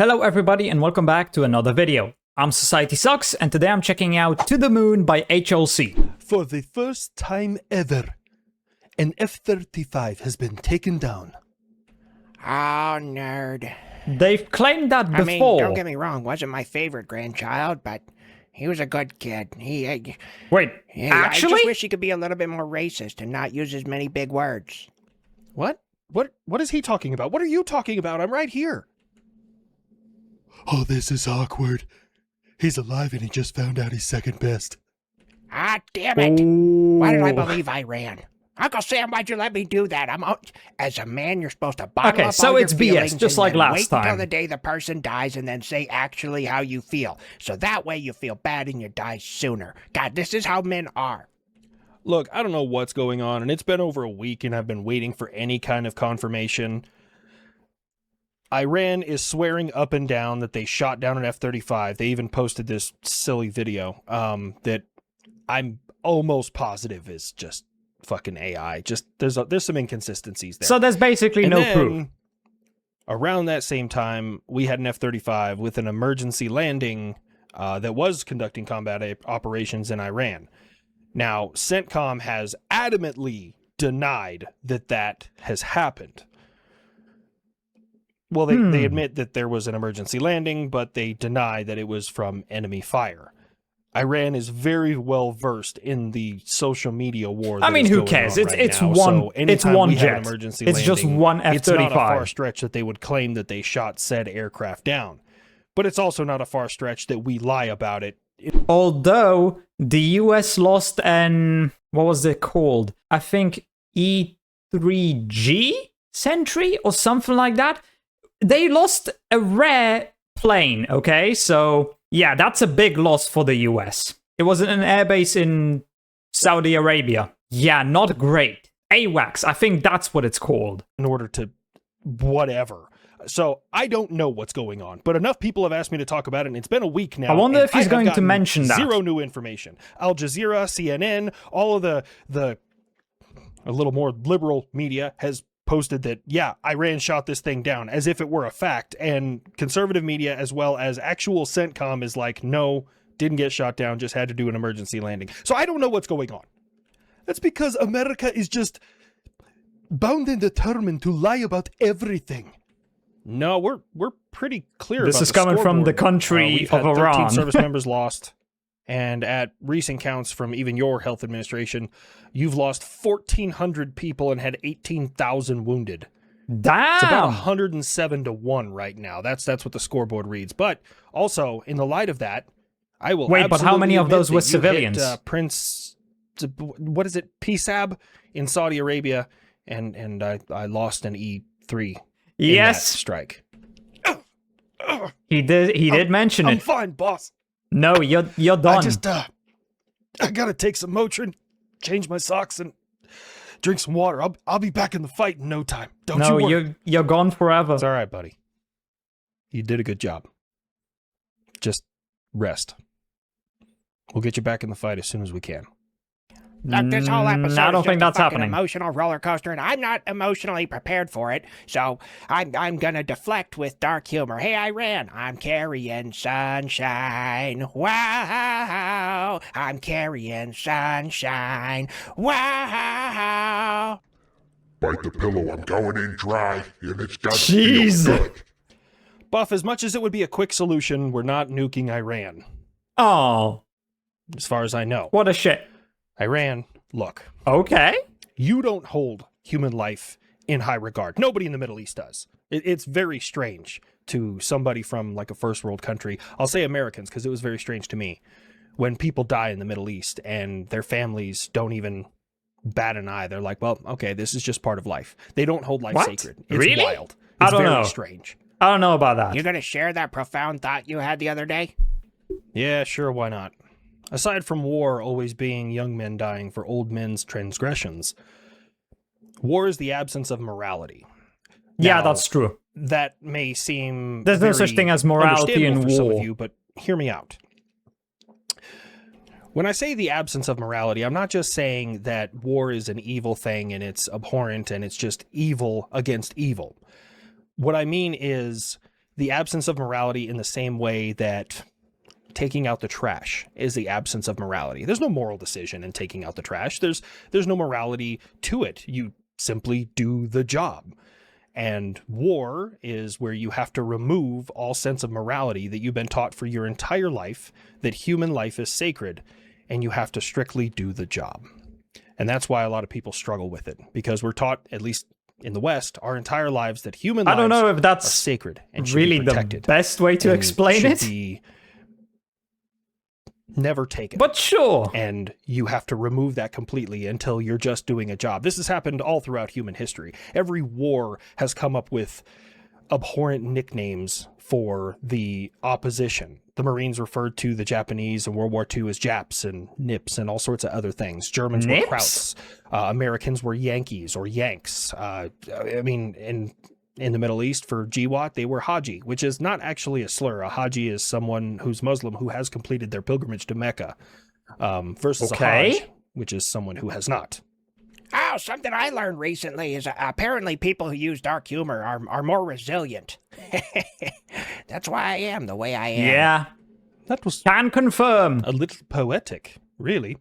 Hello everybody and welcome back to another video. I'm SocietySucks and today I'm checking out To the Moon by HLC. For the first time ever, an F-35 has been taken down. Oh, nerd. They've claimed that before. I mean, don't get me wrong, wasn't my favorite grandchild, but he was a good kid. Wait, actually? I just wish he could be a little bit more racist and not use as many big words. What? What is he talking about? What are you talking about? I'm right here. Oh, this is awkward. He's alive and he just found out he's second best. Ah, damn it. Why did I believe I ran? Uncle Sam, why'd you let me do that? I'm out. As a man, you're supposed to bottle up so all it's your BS, feelings just and like then last wait time. until the day the person dies and then say actually how you feel. So that way you feel bad and you die sooner. God, this is how men are. Look, I don't know what's going on, and it's been over a week, and I've been waiting for any kind of confirmation. Iran is swearing up and down that they shot down an F-35. They even posted this silly video that I'm almost positive is just fucking AI. Just there's some inconsistencies there. So there's basically no proof. Around that same time, we had an F-35 with an emergency landing that was conducting combat operations in Iran. Now, CENTCOM has adamantly denied that has happened. Well, they admit that there was an emergency landing, but they deny that it was from enemy fire. Iran is very well versed in the social media war. I mean, who cares? It's one jet. It's just one F-35. It's not a far stretch that they would claim that they shot said aircraft down. But it's also not a far stretch that we lie about it. Although the US lost an, what was it called? I think E3G Sentry or something like that. They lost a rare plane, okay? So, yeah, that's a big loss for the US. It was an airbase in Saudi Arabia. Yeah, not great. AWACS, I think that's what it's called. In order to whatever. So, I don't know what's going on, but enough people have asked me to talk about it, and it's been a week now. I wonder if he's going to mention that. Zero new information. Al Jazeera, CNN, all of the a little more liberal media has posted that, yeah, Iran shot this thing down as if it were a fact, and conservative media as well as actual CENTCOM is like, no, didn't get shot down, just had to do an emergency landing. So I don't know what's going on. That's because America is just bound and determined to lie about everything. No, we're pretty clear this about is coming from the country we've had of 13 Iran. service members lost. And at recent counts from even your health administration, you've lost 1,400 people and had 18,000 wounded. Damn! It's about 107 to 1 right now. That's what the scoreboard reads. But also, in the light of that, I will Wait, but how many of those were civilians? Prince, what is it, PSAB in Saudi Arabia, and I lost an E3 in that strike. He did mention it. I'm fine, boss. No, you're done. I gotta take some Motrin, change my socks, and drink some water. I'll be back in the fight in no time. Don't you worry. You're gone forever. It's all right, buddy. You did a good job. Just rest. We'll get you back in the fight as soon as we can. Look, this whole episode I don't is think just that's a fucking happening. emotional roller coaster, and I'm not emotionally prepared for it. So I'm gonna deflect with dark humor. Hey, Iran, I'm carrying sunshine. Wow, I'm carrying sunshine. Wow. Bite the pillow, I'm going in dry, and it's got to Jeez. feel good. Buff, as much as it would be a quick solution, we're not nuking Iran. Oh, As far as I know. what a shit. Iran, look. Okay. You don't hold human life in high regard. Nobody in the Middle East does. It's very strange to somebody from like a first world country. I'll say Americans because it was very strange to me when people die in the Middle East and their families don't even bat an eye. They're like, well, okay, this is just part of life. They don't hold life sacred. It's Really? wild. I It's don't very know. strange. I don't know about that. You gonna share that profound thought you had the other day? Yeah, sure, why not? Aside from war always being young men dying for old men's transgressions, war is the absence of morality. Yeah, Now, that's true. That may seem There's no very such thing as morality in understandable for some war. of you, but hear me out. When I say the absence of morality, I'm not just saying that war is an evil thing and it's abhorrent and it's just evil against evil. What I mean is the absence of morality in the same way that taking out the trash is the absence of morality. There's no moral decision in taking out the trash. There's no morality to it. You simply do the job. And war is where you have to remove all sense of morality that you've been taught for your entire life, that human life is sacred, and you have to strictly do the job. And that's why a lot of people struggle with it, because we're taught, at least in the West, our entire lives, that human lives I don't know if that's are sacred and should really be protected. the best way to explain should it. Be never taken. But sure. And you have to remove that completely until you're just doing a job. This has happened all throughout human history. Every war has come up with abhorrent nicknames for the opposition. The Marines referred to the Japanese in World War II as Japs and Nips and all sorts of other things. Germans Nips? were Krauts. Americans were Yankees or Yanks. I mean, in the Middle East, for Jiwat, they were Haji, which is not actually a slur. A Haji is someone who's Muslim who has completed their pilgrimage to Mecca, versus a Hajj, which is someone who has not. Oh, something I learned recently is apparently people who use dark humor are more resilient. That's why I am the way I am. Yeah. That was Can confirm. a little poetic, really.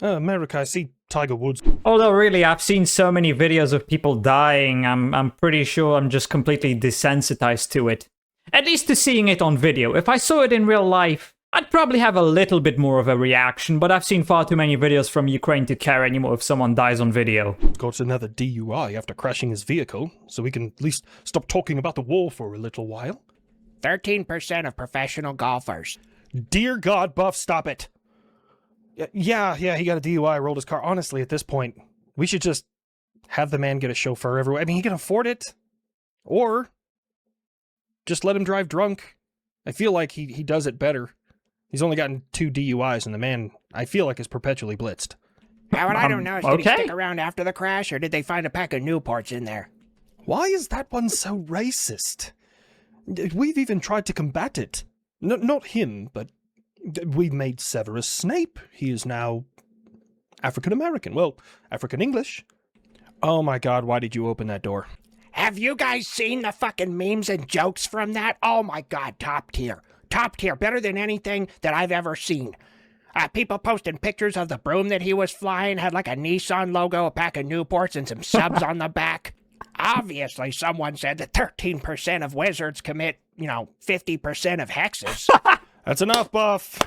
America, I see Tiger Woods. Although really, I've seen so many videos of people dying, I'm pretty sure I'm just completely desensitized to it. At least to seeing it on video. If I saw it in real life, I'd probably have a little bit more of a reaction, but I've seen far too many videos from Ukraine to care anymore if someone dies on video. Got another DUI after crashing his vehicle, so we can at least stop talking about the war for a little while. 13% of professional golfers. Dear God, Buff, stop it. Yeah, he got a DUI, rolled his car. Honestly, at this point, we should just have the man get a chauffeur everywhere. I mean, he can afford it. Or just let him drive drunk. I feel like he does it better. He's only gotten 2 DUIs, and the man, I feel like, is perpetually blitzed. Now, what I don't know is, did he okay. stick around after the crash, or did they find a pack of Newports in there? Why is that one so racist? We've even tried to combat it. Not him, but we made Severus Snape. He is now African-American. Well, African-English. Oh my God, why did you open that door? Have you guys seen the fucking memes and jokes from that? Oh my God, top tier. Top tier, better than anything that I've ever seen. People posting pictures of the broom that he was flying, had like a Nissan logo, a pack of Newports, and some subs on the back. Obviously, someone said that 13% of wizards commit, 50% of hexes. That's enough, Buff.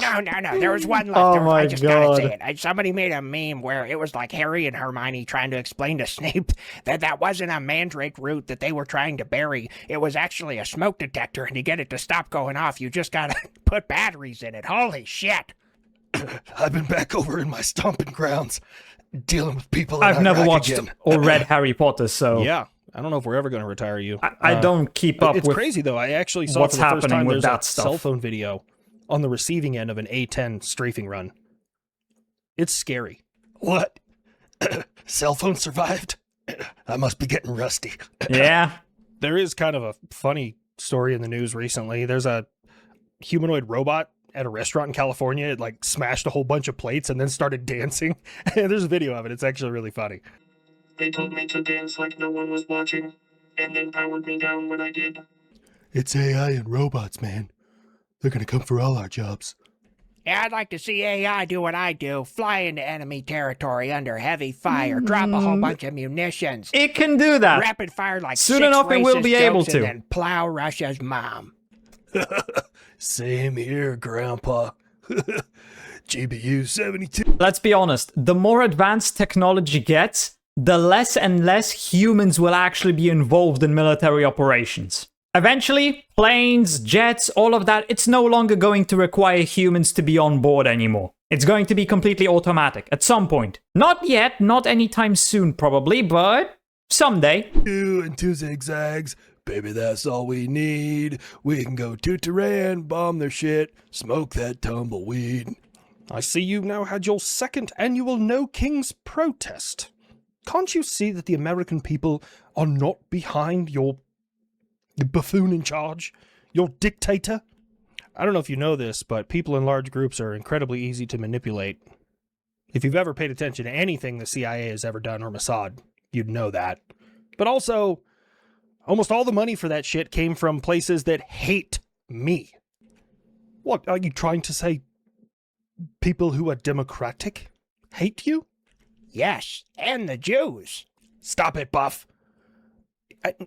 No, there was one left. Oh my I just gotta God. say it. Somebody made a meme where it was like Harry and Hermione trying to explain to Snape that wasn't a mandrake root that they were trying to bury. It was actually a smoke detector, and to get it to stop going off, you just gotta put batteries in it. Holy shit. I've been back over in my stomping grounds, dealing with people in I've never Iraq watched again. or read Harry Potter, so Yeah, I don't know if we're ever going to retire you. I don't keep up It's with crazy, though. I actually saw what's for the first happening time with there's that a stuff. cell phone video on the receiving end of an A-10 strafing run. It's scary. What? Cell phone survived? I must be getting rusty. Yeah. There is kind of a funny story in the news recently. There's a humanoid robot at a restaurant in California. It like smashed a whole bunch of plates and then started dancing. And there's a video of it. It's actually really funny. They told me to dance like no one was watching, and then powered me down when I did. It's AI and robots, man. They're gonna come for all our jobs. Yeah, I'd like to see AI do what I do. Fly into enemy territory under heavy fire. Drop a whole bunch of munitions. It can do that. Rapid fire like Soon 6 enough, it will racist be able jokes to. And then plow Russia's mom. Same here, Grandpa. GBU 72. Let's be honest, the more advanced technology gets, the less and less humans will actually be involved in military operations. Eventually, planes, jets, all of that, it's no longer going to require humans to be on board anymore. It's going to be completely automatic at some point. Not yet, not anytime soon probably, but someday. 2 and 2 zigzags. Baby, that's all we need. We can go to Tehran, bomb their shit, smoke that tumbleweed. I see you've now had your 2nd annual No Kings protest. Can't you see that the American people are not behind your buffoon in charge? Your dictator? I don't know if you know this, but people in large groups are incredibly easy to manipulate. If you've ever paid attention to anything the CIA has ever done or Mossad, you'd know that. But also, Almost all the money for that shit came from places that hate me. What, are you trying to say people who are democratic hate you? Yes, and the Jews. Stop it, Buff.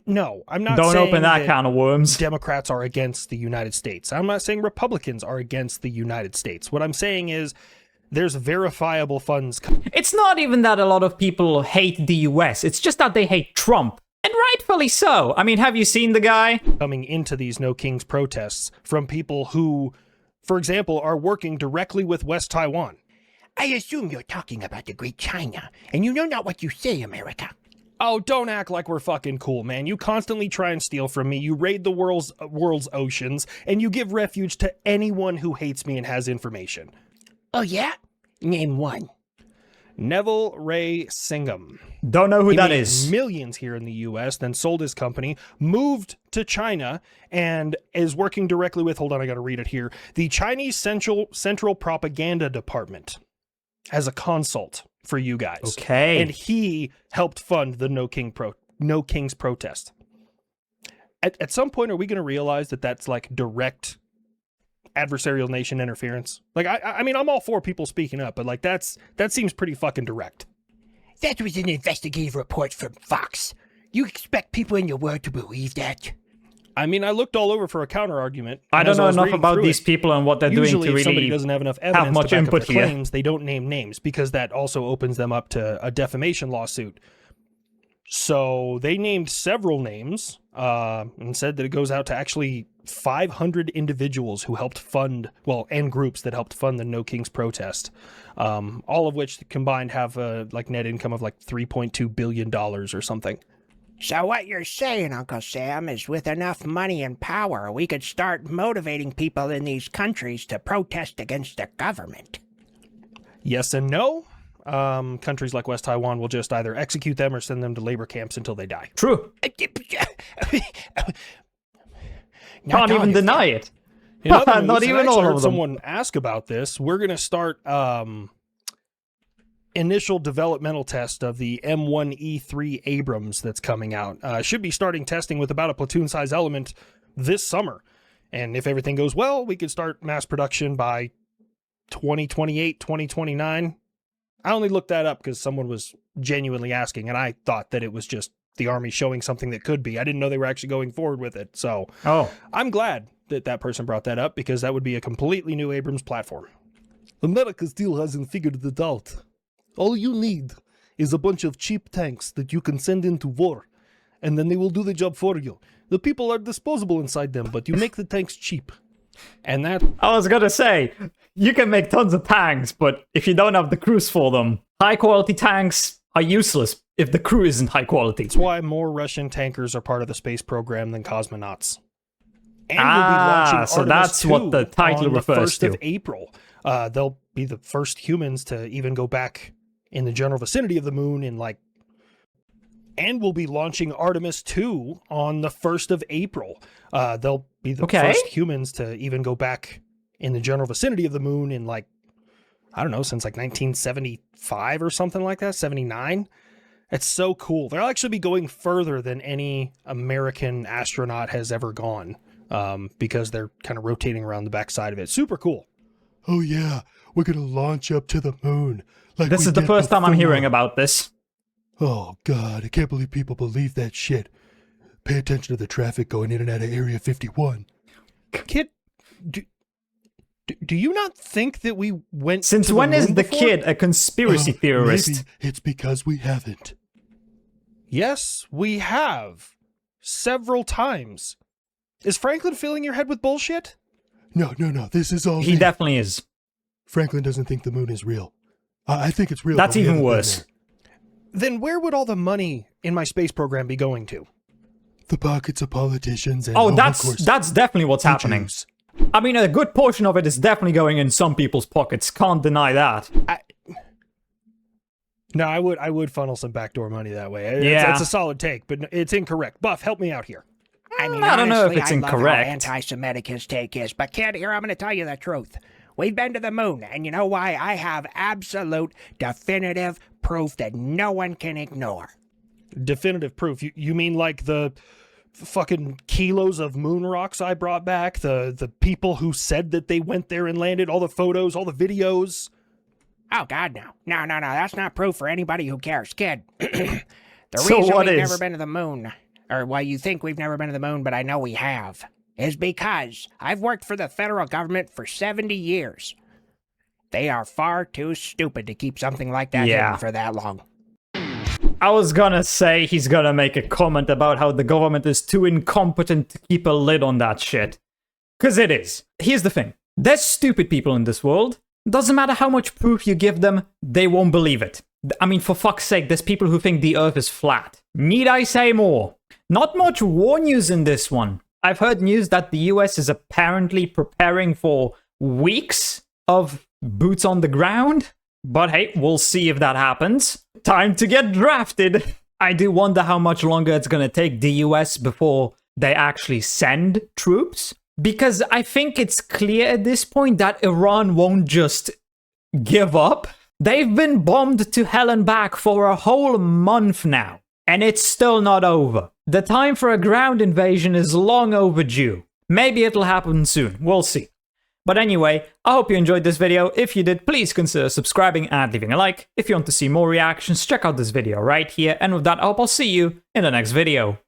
No, I'm not Don't saying open that can of worms. Democrats are against the United States. I'm not saying Republicans are against the United States. What I'm saying is there's verifiable funds. It's not even that a lot of people hate the US. It's just that they hate Trump. And rightfully so. I mean, have you seen the guy? Coming into these No Kings protests from people who, for example, are working directly with West Taiwan. I assume you're talking about the Great China, and you know not what you say, America. Oh, don't act like we're fucking cool, man. You constantly try and steal from me. You raid the world's oceans, and you give refuge to anyone who hates me and has information. Oh, yeah? Name one. Neville Ray Singham. Don't know who He that made is. millions here in the U.S., then sold his company, moved to China, and is working directly with, hold on, I gotta read it here, the Chinese Central Propaganda Department as a consult for you guys. Okay. And he helped fund the No Kings protest. At some point, are we going to realize that that's like direct adversarial nation interference? Like, I mean, I'm all for people speaking up, but like that seems pretty fucking direct. That was an investigative report from Fox. You expect people in your world to believe that? I mean, I looked all over for a counter argument. I don't know enough about these people and what they're doing Usually, to if somebody really doesn't have enough evidence much to back input up their here. claims, they don't name names because that also opens them up to a defamation lawsuit. So they named several names and said that it goes out to actually 500 individuals who helped fund, well, and groups that helped fund the No Kings protest, all of which combined have a like net income of like $3.2 billion or something. So what you're saying, Uncle Sam, is with enough money and power, we could start motivating people in these countries to protest against the government. Yes and no. Countries like West Taiwan will just either execute them or send them to labor camps until they die. True. Not Can't all even of deny them. it. In other Not news, even I all heard of them. someone ask about this. We're going to start initial developmental test of the M1E3 Abrams that's coming out. Should be starting testing with about a platoon-size element this summer. And if everything goes well, we could start mass production by 2028, 2029. I only looked that up because someone was genuinely asking, and I thought that it was just the Army showing something that could be. I didn't know they were actually going forward with it. So I'm glad that that person brought that up because that would be a completely new Abrams platform. America still hasn't figured it out. All you need is a bunch of cheap tanks that you can send into war, and then they will do the job for you. The people are disposable inside them, but you make the tanks cheap. And that... I was gonna say, you can make tons of tanks, but if you don't have the crews for them, high-quality tanks are useless if the crew isn't high quality. That's why more Russian tankers are part of the space program than cosmonauts. And we'll be launching so Artemis that's what 2 the title on refers the 1st to. of April. They'll be the first humans to even go back in the general vicinity of the moon in like... And we'll be launching Artemis 2 on the 1st of April. They'll be the first humans to even go back in the general vicinity of the moon in like, I don't know, since like 1975 or something like that, 79. It's so cool. They'll actually be going further than any American astronaut has ever gone because they're kind of rotating around the backside of it. Super cool. Oh yeah, we're gonna launch up to the moon. Like This we is the did first time I'm before. hearing about this. Oh god, I can't believe people believe that shit. Pay attention to the traffic going in and out of Area 51. Kid, do you not think that we went Since to when the is moon the before? kid a conspiracy theorist? Maybe it's because we haven't. Yes, we have. Several times. Is Franklin filling your head with bullshit? No, this is all He me. definitely is. Franklin doesn't think the moon is real. I think it's real. That's but we even haven't been worse. there. Then where would all the money in my space program be going to? The pockets of politicians and Oh, of that's course, definitely what's the happening. Jews. I mean, a good portion of it is definitely going in some people's pockets. Can't deny that. No, I would funnel some backdoor money that way. Yeah. It's a solid take, but it's incorrect. Buff, help me out here. I mean, I don't know if honestly, it's I love how incorrect. anti-Semitic his take is, but kid, here I'm going to tell you the truth. We've been to the moon, and you know why? I have absolute, definitive proof that no one can ignore. Definitive proof. You mean like the fucking kilos of moon rocks I brought back, the people who said that they went there and landed, all the photos, all the videos. Oh, God, no. No, that's not proof for anybody who cares, kid. The So reason what we've is? never been to the moon, or well, you think we've never been to the moon, but I know we have, is because I've worked for the federal government for 70 years. They are far too stupid to keep something like that hidden for that long. I was gonna say he's gonna make a comment about how the government is too incompetent to keep a lid on that shit. Because it is. Here's the thing. There's stupid people in this world. Doesn't matter how much proof you give them, they won't believe it. I mean, for fuck's sake, there's people who think the Earth is flat. Need I say more? Not much war news in this one. I've heard news that the US is apparently preparing for weeks of boots on the ground. But hey, we'll see if that happens. Time to get drafted. I do wonder how much longer it's gonna take the US before they actually send troops. Because I think it's clear at this point that Iran won't just give up. They've been bombed to hell and back for a whole month now, and it's still not over. The time for a ground invasion is long overdue. Maybe it'll happen soon, we'll see. But anyway, I hope you enjoyed this video. If you did, please consider subscribing and leaving a like. If you want to see more reactions, check out this video right here. And with that, I hope I'll see you in the next video.